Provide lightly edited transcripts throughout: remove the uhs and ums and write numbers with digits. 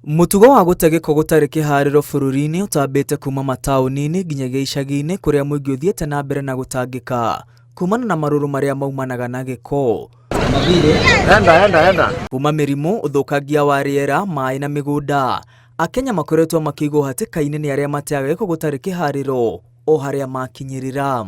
Mutugo wa gutegeko gutari kihariro bururi-ini utambite kuma matauni-ini nginyagia icagi-ini kuria muingi uthiete na mbere na gutangika kumana na maruru maria maumanaga na giko. Kuma mirimu, uthukangia wa riera, mai na migunda. Akenya makoretwo makigwo hatika-ini ni aria mateaga giko gutari kihariro o haria makinyirira.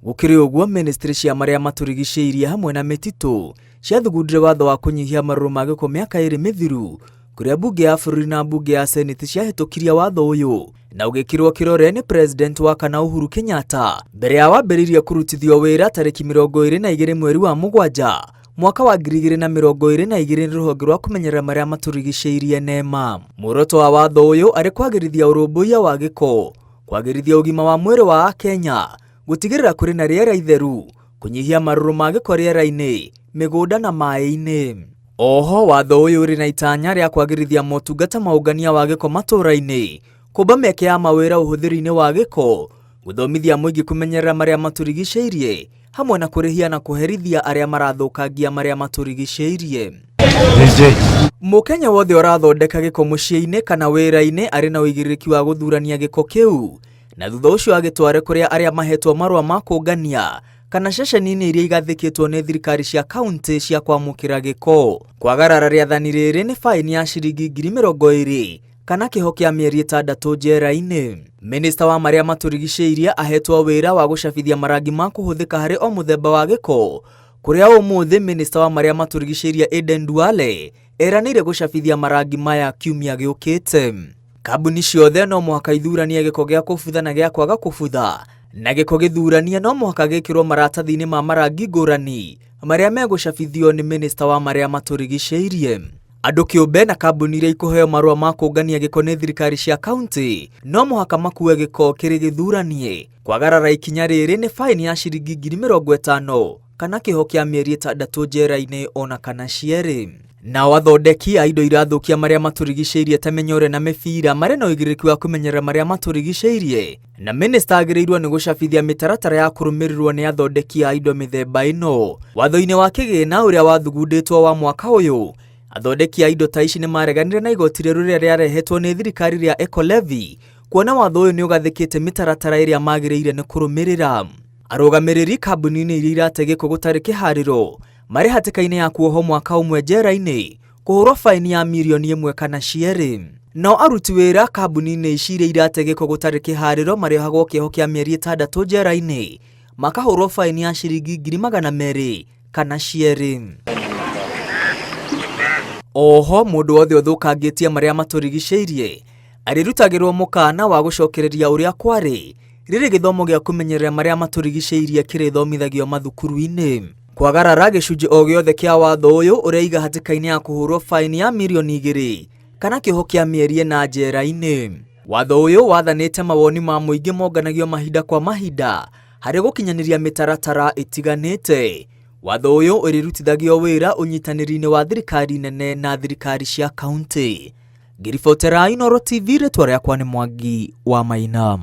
Gukiri uguo, ministry cia maria maturigicĩirie hamwe na mititu ciathugundire watho wa kunyihia maruru ma giko miaka iri mithiru, kuria bunge ya bururi na bunge ya senate ciahitukiria watho uyu na ugikirwo kirore ni president wa kana Uhuru Kenyatta mbere ya wambiriria kurutithio wira tariki 22 mweri wa mugwanja mwaka wa 2022 ruhonge rwa kumenyerera maria maturigicĩirie NEMA. Muoroto wa watho uyu ari kwagirithia urumbuiya wa giko, kwagirithia ugima wa mwiri wa Kenya, gutigirira kuri na riera itheru, kunyihia maruru ma giko riera-ini, migunda na mai-ini. Oho, watho uyu uri na itanya ria kwagirithia motungata maungania wa giko matura-ini, kumba mieke ya mawira uhuthiri-ini wa giko, guthomithia muingi kumenyerera maria maturigicĩirie, hamwe na kurihia na kuherithia aria marathukangia maria maturigicĩirie. Mukenya wothe urathondeka giko muciĩ-ini kana wira-ini ari na uigiriki wa guthurania giko kiu, na thutha ucio agitware kuria aria mahetwo marua ma kungania kana ceceni-ini iria igathikitwo ni thirikari cia kaunti cia kwamukira giko. Kwagarara riathani riri ni faini ya ciringi 20,000 kana kiho kia mieri 6 njera-ini. Minister wa maria maturigicĩirie ahetwo wira wa gucabithia marangi ma kuhuthika hari o muthemba wa giko, kuria umuthi minister wa maria maturigicĩirie Aden Duale eranire gucabithia marangi maya kiumia giukite. Kambuni ciothe no muhaka ithuranie giko gia kubutha na gia kwaga kubutha, na giko githuranie no muhaka gikirwo maratathi-ini ma marangi ngurani maria megucabithio ni minister wa maria maturigicĩirie. Andu kiumbe na kambuni iria ikuheo marua ma kungania giko ni thirikari cia kaunti no muhaka makue giko kiri githuranie. Kwagarara ikinya riri ni faini ya ciringi 50,000 kana kiho kia mieri 6 njera-ini ona kana cieri. Na wathondeki a indo irathukia maria maturigicĩirie ta menyore na mibira mari na uigiriki wa kumenyerera maria maturigicĩirie, na minister agirirwo ni gucabithia mitaratara ya kurumirirwo ni athondeki a indo mithemba ino. Watho-ini wa kigina uria wathugunditwo wa mwaka uyu, athondeki a indo ta ici ni mareganire na igoti riria riarehetwo ni thirikari ria Eco Levy, kuona watho uyu ni ugathikite mitaratara iria magiriire ni kurumirira. Arugamiriri kambuni-ini iria irate giko gutari kihariro mari hatika-ini ya kuoho mwaka umwe njera-ini, kuhurwo faini ya mirioni 1 kana cieri. No aruti wira kambuni-ini ici iria irate giko gutari kihariro marihagwo kiho kia mieri 6 njera-ini, makahurwo faini ya ciringi 200,000 kana cieri. Oho, mundu wothe uthukangitie maria maturigicĩirie arirutagirwo mukana wa gucokereria uria kwari riri githomo gia kumenyerera maria maturigicĩirie kiri thomithagio mathukuru-ini. Kwagarara gicunji o giothe kia watho uyu ureiga hatika-ini ya kuhurwo faini ya mirioni 2 kana kiho kia mieri 4 njera-ini. Watho uyu wathanite mawoni ma muingi monganagio mahinda kwa mahinda hari gukinyaniria mitaratara itiganite. Watho uyu urirutithagio wira unyitaniri-ini wa thirikari nene na thirikari cia kaunti. Ngiribotera Inooro TV, ritwa riakwa ni Mwangi wa Maina.